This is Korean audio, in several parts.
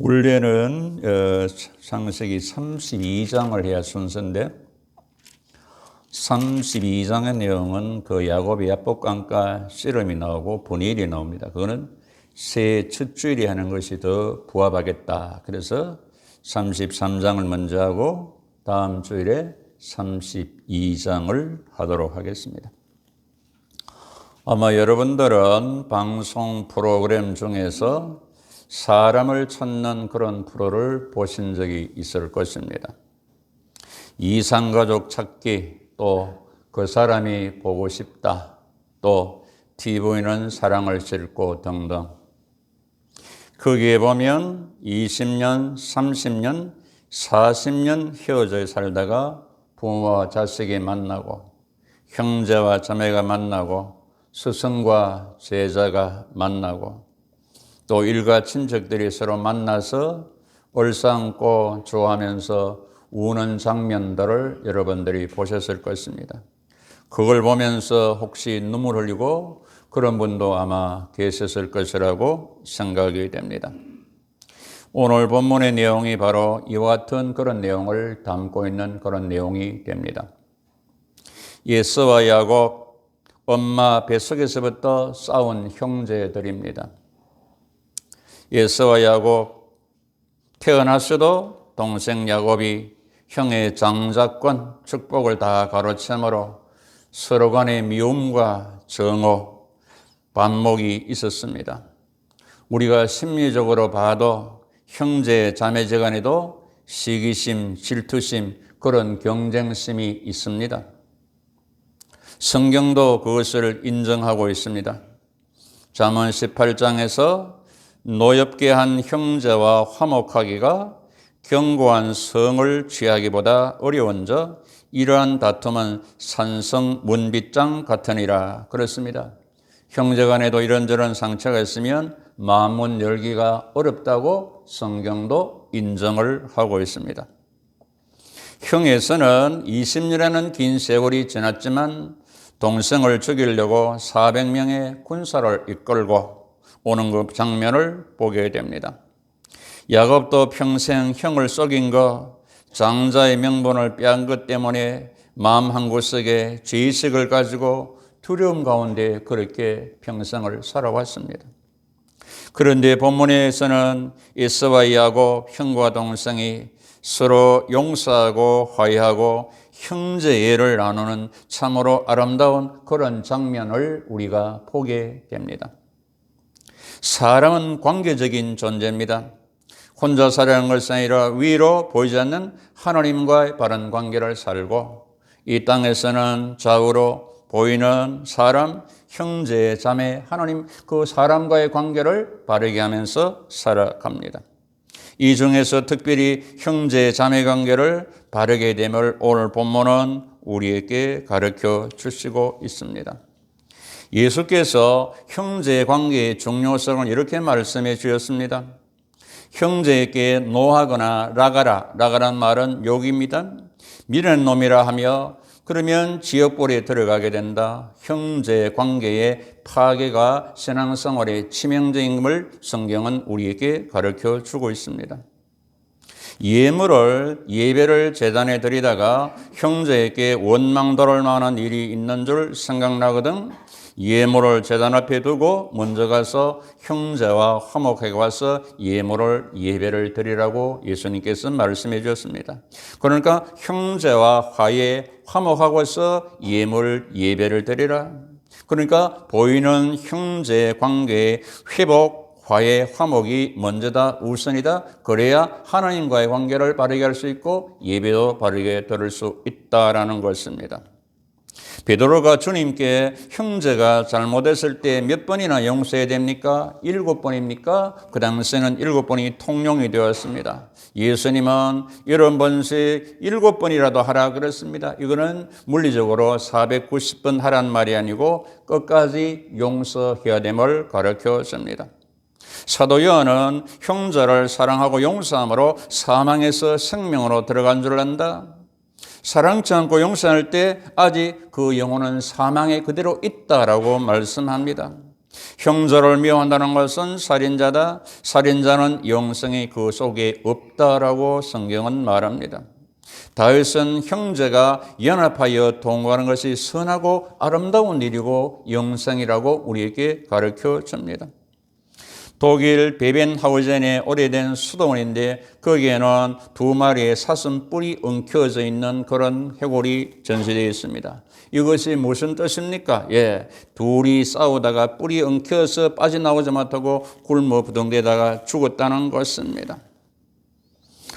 원래는 창세기 32장을 해야 순서인데 32장의 내용은 그 야곱의 야복강가 씨름이 나오고 분일이 나옵니다. 그거는 새 첫 주일에 하는 것이 더 부합하겠다. 그래서 33장을 먼저 하고 다음 주일에 32장을 하도록 하겠습니다. 아마 여러분들은 방송 프로그램 중에서 사람을 찾는 그런 프로를 보신 적이 있을 것입니다. 이상가족 찾기, 또 그 사람이 보고 싶다, 또 TV는 사랑을 싣고 등등. 거기에 보면 20년, 30년, 40년 헤어져 살다가 부모와 자식이 만나고 형제와 자매가 만나고 스승과 제자가 만나고 또 일가 친척들이 서로 만나서 얼싸안고 좋아하면서 우는 장면들을 여러분들이 보셨을 것입니다. 그걸 보면서 혹시 눈물 흘리고 그런 분도 아마 계셨을 것이라고 생각이 됩니다. 오늘 본문의 내용이 바로 이와 같은 그런 내용을 담고 있는 그런 내용이 됩니다. 에서와 야곱, 엄마 뱃속에서부터 싸운 형제들입니다. 에서와 야곱, 태어났어도 동생 야곱이 형의 장자권 축복을 다 가로채므로 서로 간의 미움과 정오, 반목이 있었습니다. 우리가 심리적으로 봐도 형제 자매지간에도 시기심, 질투심, 그런 경쟁심이 있습니다. 성경도 그것을 인정하고 있습니다. 잠언 18장에서 노엽게 한 형제와 화목하기가 견고한 성을 취하기보다 어려운저 이러한 다툼은 산성 문빗장 같으니라 그렇습니다. 형제간에도 이런저런 상처가 있으면 마음문 열기가 어렵다고 성경도 인정을 하고 있습니다. 형에서는 20년이라는 긴 세월이 지났지만 동생을 죽이려고 400명의 군사를 이끌고 오는 그 장면을 보게 됩니다. 야곱도 평생 형을 속인 것, 장자의 명분을 빼앗은 것 때문에 마음 한구석에 죄의식을 가지고 두려움 가운데 그렇게 평생을 살아왔습니다. 그런데 본문에서는 에서와 야곱, 형과 동생이 서로 용서하고 화해하고 형제애를 나누는 참으로 아름다운 그런 장면을 우리가 보게 됩니다. 사람은 관계적인 존재입니다. 혼자 살아가는 것이 아니라 위로 보이지 않는 하나님과의 바른 관계를 살고 이 땅에서는 좌우로 보이는 사람, 형제, 자매, 하나님 그 사람과의 관계를 바르게 하면서 살아갑니다. 이 중에서 특별히 형제, 자매 관계를 바르게 됨을 오늘 본문은 우리에게 가르쳐 주시고 있습니다. 예수께서 형제 관계의 중요성을 이렇게 말씀해 주셨습니다. 형제에게 노하거나 라가란 말은 욕입니다. 미련한 놈이라 하며 그러면 지옥불에 들어가게 된다. 형제 관계의 파괴가 신앙생활의 치명적임을 성경은 우리에게 가르쳐 주고 있습니다. 예배를 제단에 드리다가 형제에게 원망돌을 만한 일이 있는 줄 생각나거든 예물을 제단 앞에 두고 먼저 가서 형제와 화목하게 와서 예배를 드리라고 예수님께서 말씀해 주셨습니다. 그러니까 형제와 화목하고서 예배를 드리라. 그러니까 보이는 형제 관계의 회복, 화해, 화목이 먼저다, 우선이다. 그래야 하나님과의 관계를 바르게 할 수 있고 예배도 바르게 드릴 수 있다라는 것입니다. 베드로가 주님께 형제가 잘못했을 때 몇 번이나 용서해야 됩니까? 7번입니까? 그 당시에는 7번이 통용이 되었습니다. 예수님은 이런 번씩 7번이라도 하라 그랬습니다. 이거는 물리적으로 490번 하란 말이 아니고 끝까지 용서해야 됨을 가르쳐 줍니다. 사도 요한은 형제를 사랑하고 용서함으로 사망에서 생명으로 들어간 줄 안다. 사랑치 않고 용서할 때 아직 그 영혼은 사망에 그대로 있다라고 말씀합니다. 형제를 미워한다는 것은 살인자다. 살인자는 영생이 그 속에 없다라고 성경은 말합니다. 다윗은 형제가 연합하여 동거하는 것이 선하고 아름다운 일이고 영생이라고 우리에게 가르쳐 줍니다. 독일 베벤하우젠의 오래된 수도원인데 거기에는 두 마리의 사슴뿔이 엉켜져 있는 그런 해골이 전시되어 있습니다. 이것이 무슨 뜻입니까? 둘이 싸우다가 뿔이 엉켜서 빠져나오지 못하고 굶어 부동되다가 죽었다는 것입니다.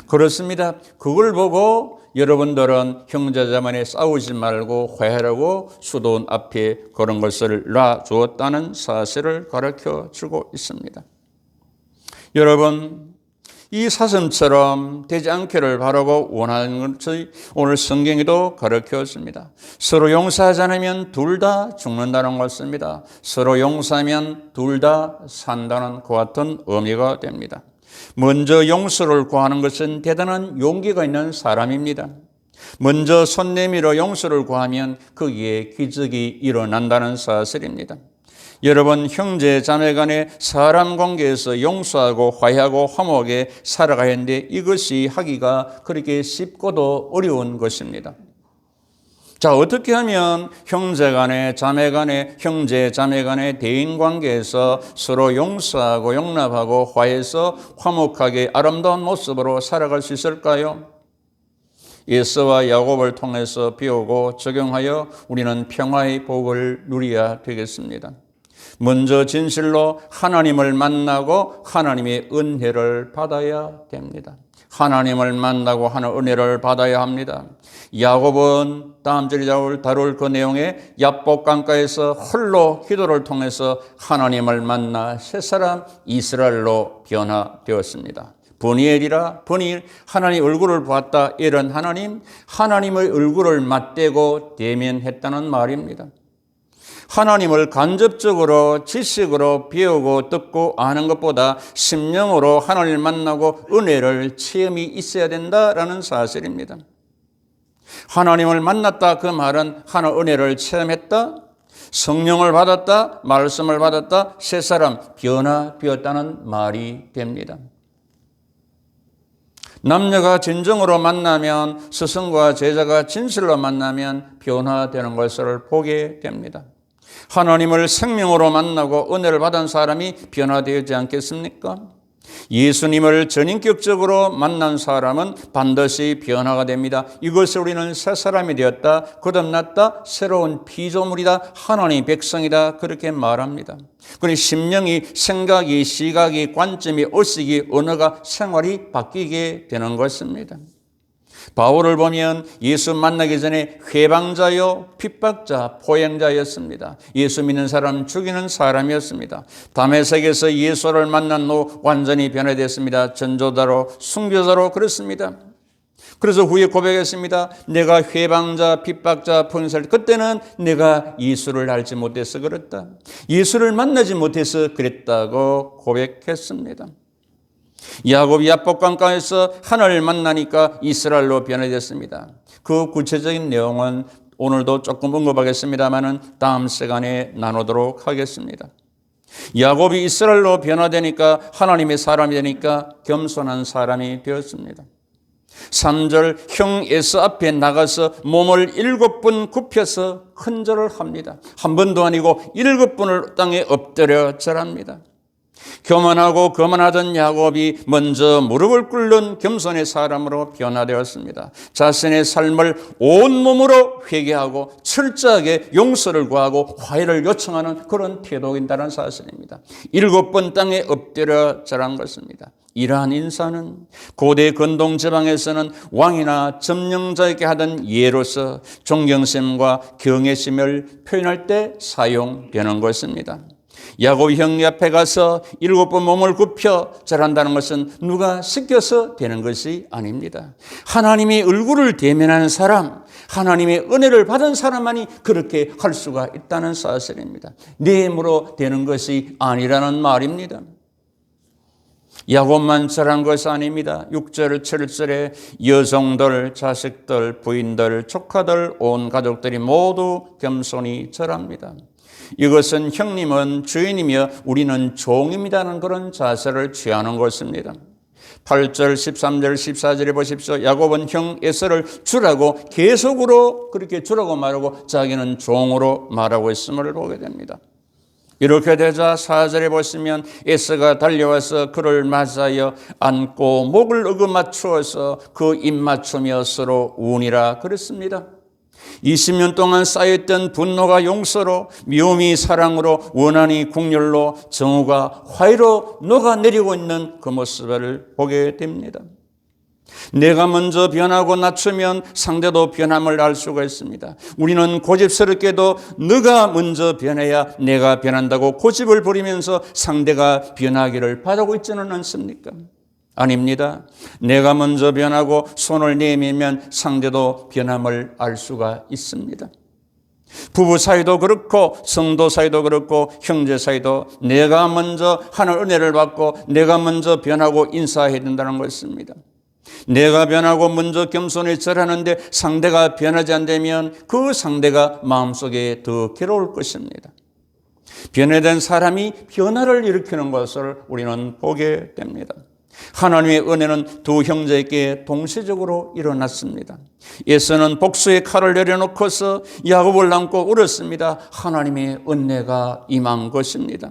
그렇습니다. 그걸 보고 여러분들은 형제자매에 싸우지 말고 화해하라고 수도원 앞에 그런 것을 놔주었다는 사실을 가르쳐 주고 있습니다. 여러분, 이 사슴처럼 되지 않기를 바라고 원하는 것이 오늘 성경에도 가르쳐 줍니다. 서로 용서하지 않으면 둘 다 죽는다는 것입니다. 서로 용서하면 둘 다 산다는 그 같은 의미가 됩니다. 먼저 용서를 구하는 것은 대단한 용기가 있는 사람입니다. 먼저 손 내밀어 용서를 구하면 거기에 기적이 일어난다는 사실입니다. 여러분, 형제 자매 간의 사람 관계에서 용서하고 화해하고 화목하게 살아가야 하는데 이것이 하기가 그렇게 쉽고도 어려운 것입니다. 자, 어떻게 하면 형제 간에 자매 간에 형제 자매 간의 대인 관계에서 서로 용서하고 용납하고 화해해서 화목하게 아름다운 모습으로 살아갈 수 있을까요? 에서와 야곱을 통해서 배우고 적용하여 우리는 평화의 복을 누려야 되겠습니다. 먼저 진실로 하나님을 만나고 하나님의 은혜를 받아야 됩니다. 하나님을 만나고 하는 은혜를 받아야 합니다. 야곱은 다음 절에 다룰 그 내용에 야복 강가에서 홀로 기도를 통해서 하나님을 만나 새 사람 이스라엘로 변화되었습니다. 브니엘이라 브니엘, 하나님 얼굴을 보았다. 이런 하나님의 얼굴을 맞대고 대면했다는 말입니다. 하나님을 간접적으로 지식으로 배우고 듣고 아는 것보다 심령으로 하나님을 만나고 은혜를 체험이 있어야 된다라는 사실입니다. 하나님을 만났다 그 말은 하나님의 은혜를 체험했다, 성령을 받았다, 말씀을 받았다, 새 사람 변화되었다는 말이 됩니다. 남녀가 진정으로 만나면, 스승과 제자가 진실로 만나면 변화되는 것을 보게 됩니다. 하나님을 생명으로 만나고 은혜를 받은 사람이 변화되지 않겠습니까? 예수님을 전인격적으로 만난 사람은 반드시 변화가 됩니다. 이것을 우리는 새 사람이 되었다, 거듭났다, 새로운 피조물이다, 하나님의 백성이다 그렇게 말합니다. 그러니 심령이, 생각이, 시각이, 관점이, 의식이, 언어가, 생활이 바뀌게 되는 것입니다. 바울을 보면 예수 만나기 전에 회방자요, 핍박자, 포행자였습니다. 예수 믿는 사람 죽이는 사람이었습니다. 다메섹에서 예수를 만난 후 완전히 변화됐습니다. 전도자로, 순교자로 그렇습니다. 그래서 후에 고백했습니다. 내가 회방자, 핍박자, 포행자일 그때는 내가 예수를 알지 못해서 그랬다. 예수를 만나지 못해서 그랬다고 고백했습니다. 야곱이 야복강가에서 하나님을 만나니까 이스라엘로 변화됐습니다. 그 구체적인 내용은 오늘도 조금 언급하겠습니다만은 다음 시간에 나누도록 하겠습니다. 야곱이 이스라엘로 변화되니까 하나님의 사람이 되니까 겸손한 사람이 되었습니다. 3절 형 에서 앞에 나가서 몸을 7번 굽혀서 큰절을 합니다. 한 번도 아니고 7번을 땅에 엎드려 절합니다. 교만하고 거만하던 야곱이 먼저 무릎을 꿇는 겸손의 사람으로 변화되었습니다. 자신의 삶을 온몸으로 회개하고 철저하게 용서를 구하고 화해를 요청하는 그런 태도인다는 사실입니다. 7번 땅에 엎드려 절한 것입니다. 이러한 인사는 고대 근동 지방에서는 왕이나 점령자에게 하던 예로서 존경심과 경외심을 표현할 때 사용되는 것입니다. 야곱이 형 옆에 가서 7번 몸을 굽혀 절한다는 것은 누가 시켜서 되는 것이 아닙니다. 하나님의 얼굴을 대면하는 사람, 하나님의 은혜를 받은 사람만이 그렇게 할 수가 있다는 사실입니다. 내 힘으로 되는 것이 아니라는 말입니다. 야곱만 절한 것이 아닙니다. 6절, 7절에 여성들, 자식들, 부인들, 조카들, 온 가족들이 모두 겸손히 절합니다. 이것은 형님은 주인이며 우리는 종입니다는 그런 자세를 취하는 것입니다. 8절, 13절, 14절에 보십시오. 야곱은 형 에서를 주라고 계속으로 그렇게 주라고 말하고 자기는 종으로 말하고 있음을 보게 됩니다. 이렇게 되자 4절에 보시면 에서가 달려와서 그를 맞아여 안고 목을 어긋맞추어서 그 입맞추며 서로 우니라 그랬습니다. 20년 동안 쌓였던 분노가 용서로, 미움이 사랑으로, 원한이 국률로, 정오가 화해로 녹아내리고 있는 그 모습을 보게 됩니다. 내가 먼저 변하고 낮추면 상대도 변함을 알 수가 있습니다. 우리는 고집스럽게도 네가 먼저 변해야 내가 변한다고 고집을 부리면서 상대가 변하기를 바라고 있지는 않습니까? 아닙니다. 내가 먼저 변하고 손을 내밀면 상대도 변함을 알 수가 있습니다. 부부 사이도 그렇고 성도 사이도 그렇고 형제 사이도 내가 먼저 하는 은혜를 받고 내가 먼저 변하고 인사해야 된다는 것입니다. 내가 변하고 먼저 겸손히 절하는데 상대가 변하지 않다면 그 상대가 마음속에 더 괴로울 것입니다. 변화된 사람이 변화를 일으키는 것을 우리는 보게 됩니다. 하나님의 은혜는 두 형제에게 동시적으로 일어났습니다. 에서는 복수의 칼을 내려놓고서 야곱을 안고 울었습니다. 하나님의 은혜가 임한 것입니다.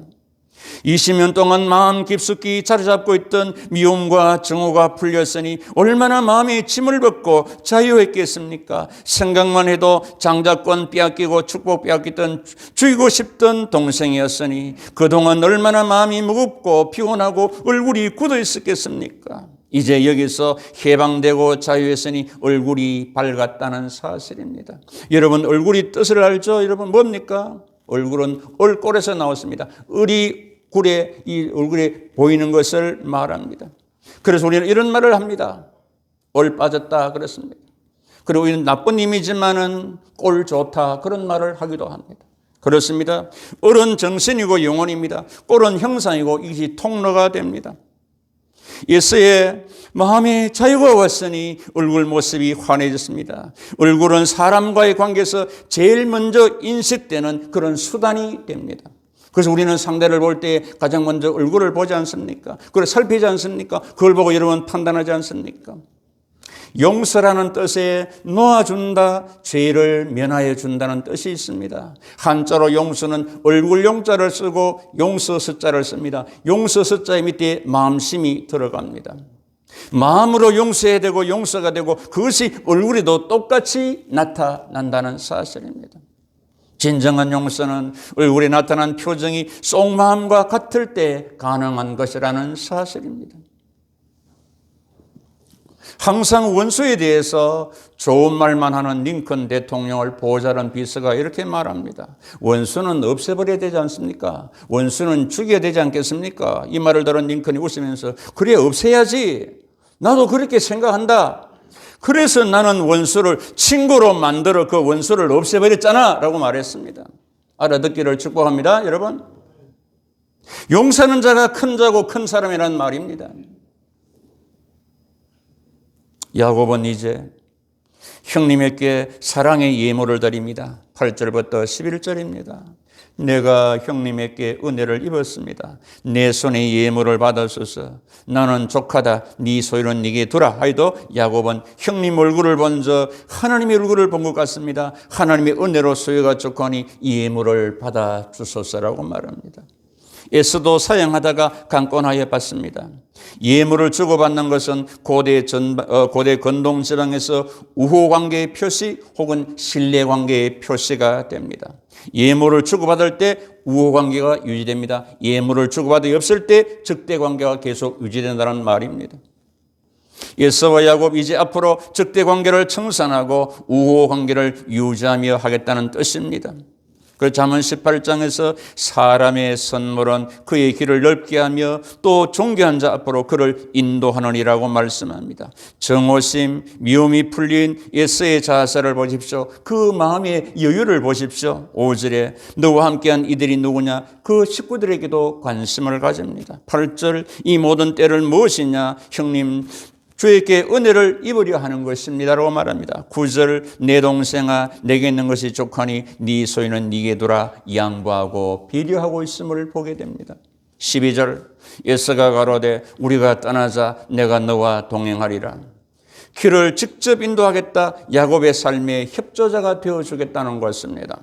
20년 동안 마음 깊숙이 자리 잡고 있던 미움과 증오가 풀렸으니 얼마나 마음의 짐을 벗고 자유했겠습니까? 생각만 해도 장자권 빼앗기고 축복 빼앗기던 죽이고 싶던 동생이었으니 그동안 얼마나 마음이 무겁고 피곤하고 얼굴이 굳어 있었겠습니까? 이제 여기서 해방되고 자유했으니 얼굴이 밝았다는 사실입니다. 여러분 얼굴이 뜻을 알죠? 여러분 뭡니까? 얼굴은 얼꼴에서 나왔습니다. 을이 굴에 이 얼굴에 보이는 것을 말합니다. 그래서 우리는 이런 말을 합니다. 얼 빠졌다 그랬습니다. 그리고 우리는 나쁜 이미지만은 꼴 좋다 그런 말을 하기도 합니다. 그렇습니다. 얼은 정신이고 영혼입니다. 꼴은 형상이고 이것이 통로가 됩니다. 에서의 마음에 자유가 왔으니 얼굴 모습이 환해졌습니다. 얼굴은 사람과의 관계에서 제일 먼저 인식되는 그런 수단이 됩니다. 그래서 우리는 상대를 볼 때 가장 먼저 얼굴을 보지 않습니까? 그걸 살피지 않습니까? 그걸 보고 여러분 판단하지 않습니까? 용서라는 뜻에 놓아준다, 죄를 면하여 준다는 뜻이 있습니다. 한자로 용서는 얼굴 용자를 쓰고 용서 숫자를 씁니다. 용서 숫자 밑에 마음심이 들어갑니다. 마음으로 용서해야 되고 용서가 되고 그것이 얼굴에도 똑같이 나타난다는 사실입니다. 진정한 용서는 얼굴에 나타난 표정이 속마음과 같을 때 가능한 것이라는 사실입니다. 항상 원수에 대해서 좋은 말만 하는 링컨 대통령을 보좌하는 비서가 이렇게 말합니다. 원수는 없애버려야 되지 않습니까? 원수는 죽여야 되지 않겠습니까? 이 말을 들은 링컨이 웃으면서 그래 없애야지. 나도 그렇게 생각한다. 그래서 나는 원수를 친구로 만들어 그 원수를 없애버렸잖아 라고 말했습니다. 알아듣기를 축복합니다. 여러분 용서하는 자가 큰 자고 큰 사람이라는 말입니다. 야곱은 이제 형님에게 사랑의 예물을 드립니다. 8절부터 11절입니다. 내가 형님에게 은혜를 입었습니다. 내 손에 예물을 받았소서. 나는 족하다. 네 소유는 네게 두라 하여도 야곱은 형님 얼굴을 본저 하나님의 얼굴을 본 것 같습니다. 하나님의 은혜로 소유가 족하니 예물을 받아 주소서라고 말합니다. 에서도 사양하다가 강권하여 받습니다. 예물을 주고받는 것은 고대 건동 지방에서 우호관계의 표시 혹은 신뢰관계의 표시가 됩니다. 예물을 주고받을 때 우호관계가 유지됩니다. 예물을 주고받을 없을 때 적대관계가 계속 유지된다는 말입니다. 에서와 야곱 이제 앞으로 적대관계를 청산하고 우호관계를 유지하며 하겠다는 뜻입니다. 그 잠언 18장에서 사람의 선물은 그의 길을 넓게 하며 또 존귀한 자 앞으로 그를 인도하느니라고 말씀합니다. 정오심, 미움이 풀린 에서의 자세를 보십시오. 그 마음의 여유를 보십시오. 5절에 너와 함께한 이들이 누구냐? 그 식구들에게도 관심을 가집니다. 8절 이 모든 때를 무엇이냐? 형님 주에게 은혜를 입으려 하는 것입니다라고 말합니다. 9절 내 동생아 내게 있는 것이 족하니 네 소유는 네게 두라 양보하고 배려하고 있음을 보게 됩니다. 12절 에서가 가로되 우리가 떠나자 내가 너와 동행하리라. 길을 직접 인도하겠다. 야곱의 삶의 협조자가 되어주겠다는 것입니다.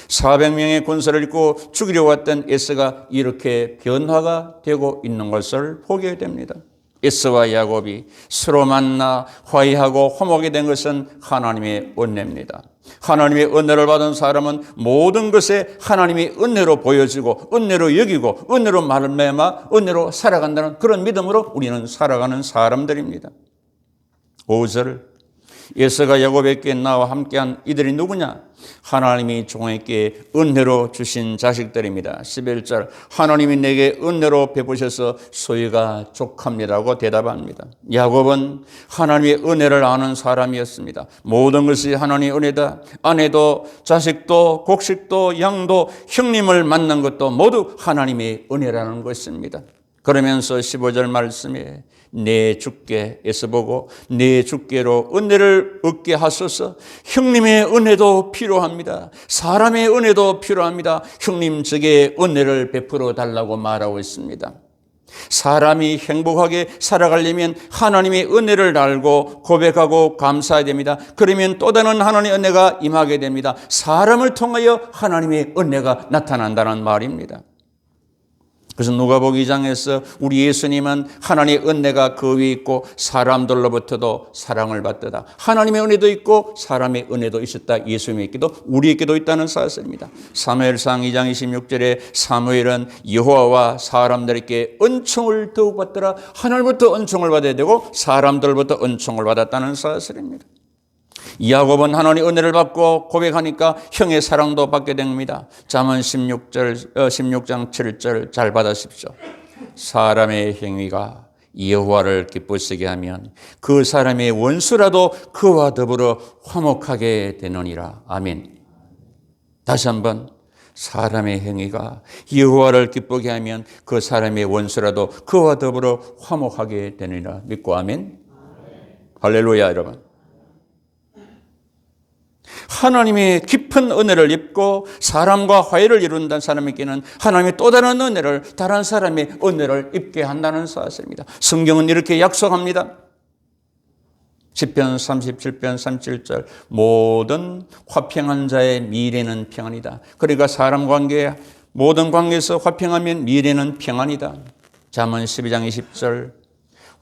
400명의 군사를 입고 죽이려 왔던 에서가 이렇게 변화가 되고 있는 것을 보게 됩니다. 에서와 야곱이 서로 만나 화해하고 화목이 된 것은 하나님의 은혜입니다. 하나님의 은혜를 받은 사람은 모든 것에 하나님의 은혜로 보여지고 은혜로 여기고 은혜로 말미암아 은혜로 살아간다는 그런 믿음으로 우리는 살아가는 사람들입니다. 5절 에서가 야곱에게 나와 함께한 이들이 누구냐? 하나님이 종에게 은혜로 주신 자식들입니다. 11절 하나님이 내게 은혜로 베푸셔서 소유가 족합니다라고 대답합니다. 야곱은 하나님의 은혜를 아는 사람이었습니다. 모든 것이 하나님의 은혜다. 아내도 자식도 곡식도 양도 형님을 만난 것도 모두 하나님의 은혜라는 것입니다. 그러면서 15절 말씀에 내 주께 에서보고 내 주께로 은혜를 얻게 하소서. 형님의 은혜도 필요합니다. 사람의 은혜도 필요합니다. 형님 제게 은혜를 베풀어 달라고 말하고 있습니다. 사람이 행복하게 살아가려면 하나님의 은혜를 알고 고백하고 감사해야 됩니다. 그러면 또 다른 하나님의 은혜가 임하게 됩니다. 사람을 통하여 하나님의 은혜가 나타난다는 말입니다. 그래서 누가복음 2장에서 우리 예수님은 하나님의 은혜가 그 위에 있고 사람들로부터도 사랑을 받더라. 하나님의 은혜도 있고 사람의 은혜도 있었다. 예수님에게도 우리에게도 있다는 사실입니다. 사무엘상 2장 26절에 사무엘은 여호와와 사람들에게 은총을 더욱 받더라. 하늘부터 은총을 받아야 되고 사람들부터 은총을 받았다는 사실입니다. 야곱은 하나님의 은혜를 받고 고백하니까 형의 사랑도 받게 됩니다. 잠언 16장 7절 잘 받으십시오. 사람의 행위가 여호와를 기쁘시게 하면 그 사람의 원수라도 그와 더불어 화목하게 되느니라. 아멘. 다시 한번 사람의 행위가 여호와를 기쁘게 하면 그 사람의 원수라도 그와 더불어 화목하게 되느니라. 믿고 아멘. 할렐루야 여러분. 하나님의 깊은 은혜를 입고 사람과 화해를 이룬다는 사람에게는 하나님의 또 다른 은혜를 다른 사람의 은혜를 입게 한다는 사실입니다. 성경은 이렇게 약속합니다. 시편 37편 37절 모든 화평한 자의 미래는 평안이다. 그러니까 사람 관계 모든 관계에서 화평하면 미래는 평안이다. 잠언 12장 20절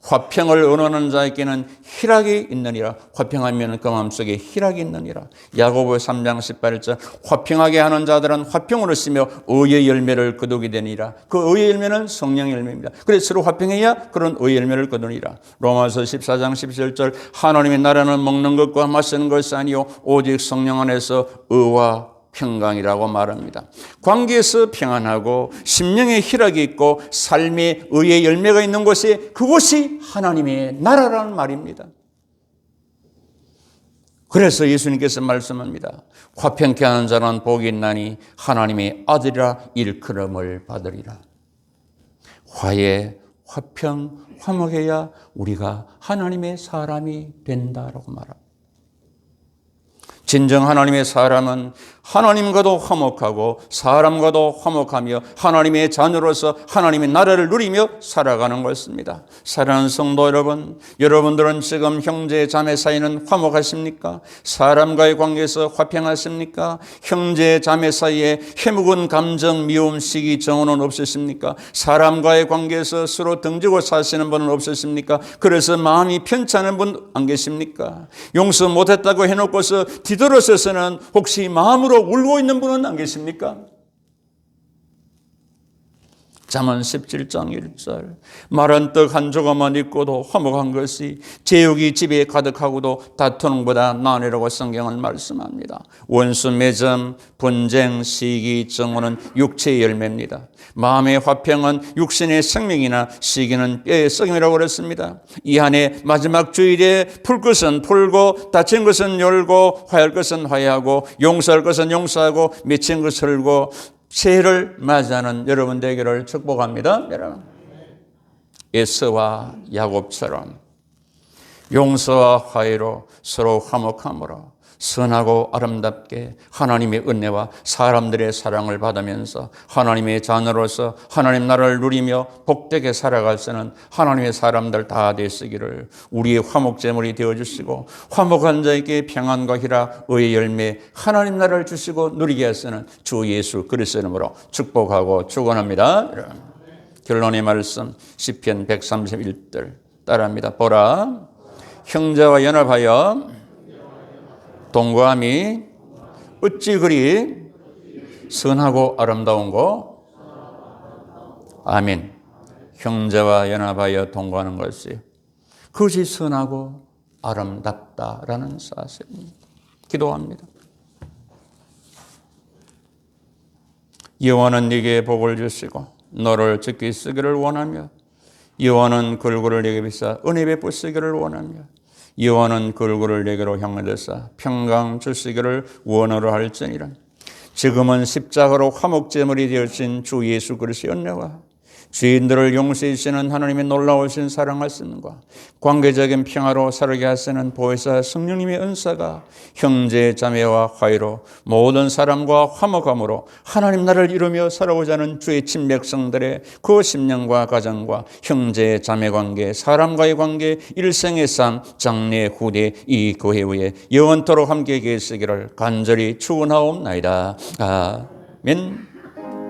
화평을 원하는 자에게는 희락이 있느니라. 화평하면 그 마음속에 희락이 있느니라. 야고보 3장 18절 화평하게 하는 자들은 화평으로 쓰며 의의 열매를 거두게 되니라. 그 의의 열매는 성령의 열매입니다. 그래서 서로 화평해야 그런 의의 열매를 거두니라. 로마서 14장 17절 하나님의 나라는 먹는 것과 마시는 것이 아니요 오직 성령 안에서 의와 평강이라고 말합니다. 관계에서 평안하고 심령의 희락이 있고 삶의 의의 열매가 있는 곳이 그곳이 하나님의 나라라는 말입니다. 그래서 예수님께서 말씀합니다. 화평케 하는 자는 복이 있나니 하나님의 아들이라 일컬음을 받으리라. 화해, 화평, 화목해야 우리가 하나님의 사람이 된다라고 말합니다. 진정 하나님의 사람은 하나님과도 화목하고 사람과도 화목하며 하나님의 자녀로서 하나님의 나라를 누리며 살아가는 것입니다. 사랑하는 성도 여러분, 여러분들은 지금 형제 자매 사이는 화목하십니까? 사람과의 관계에서 화평하십니까? 형제 자매 사이에 해묵은 감정, 미움, 시기, 정오는 없으십니까? 사람과의 관계에서 서로 등지고 사시는 분은 없으십니까? 그래서 마음이 편찮은 분 안 계십니까? 용서 못했다고 해놓고서 뒤돌아서서는 혹시 마음으로 울고 있는 분은 안 계십니까? 잠언 17장 1절 마른 떡 한 조각만 있고도 화목한 것이 제육이 집에 가득하고도 다투는 것보다 나으리라고 성경은 말씀합니다. 원수 매점, 분쟁, 시기, 정오는 육체의 열매입니다. 마음의 화평은 육신의 생명이나 시기는 뼈의 썩임이라고 그랬습니다. 이 한해 마지막 주일에 풀 것은 풀고 다친 것은 열고 화해할 것은 화해하고 용서할 것은 용서하고 맺힌 것을 열고 새해를 맞이하는 여러분 되기를 축복합니다. 여러분, 에서와 야곱처럼 용서와 화해로 서로 화목함으로 선하고 아름답게 하나님의 은혜와 사람들의 사랑을 받으면서 하나님의 자녀로서 하나님 나라를 누리며 복되게 살아갈 수 있는 하나님의 사람들 다 되시기를 우리의 화목제물이 되어주시고 화목한 자에게 평안과 희락, 의의 열매 하나님 나라를 주시고 누리게 하시는 주 예수 그리스도의 이름으로 축복하고 축원합니다. 결론의 말씀 시편 131절 따라합니다. 보라 형제와 연합하여 동거함이 어찌 그리 선하고 아름다운고. 아멘. 형제와 연합하여 동거하는 것이 그것이 선하고 아름답다라는 사실입니다. 기도합니다. 여호와는 네게 복을 주시고 너를 지키 쓰기를 원하며 여호와는 그 얼굴을 네게 비사 은혜 베푸시기를 원하며 여호와는 그 얼굴을 네게로 향하여서 평강 주시기를 원하러 할지니라. 지금은 십자가로 화목제물이 되어진 주 예수 그리스도의 은혜와 죄인들을 용서해 주시는 하나님의 놀라우신 사랑하심과 관계적인 평화로 살게 하시는 보혜사 성령님의 은사가 형제 자매와 화해로 모든 사람과 화목함으로 하나님 나라를 이루며 살아오자 하는 주의 친백성들의 그 심령과 가정과 형제 자매 관계, 사람과의 관계, 일생의 삶, 장래 후대 이 교회 위에 영원토록 함께 계시기를 간절히 축원하옵나이다. 아멘.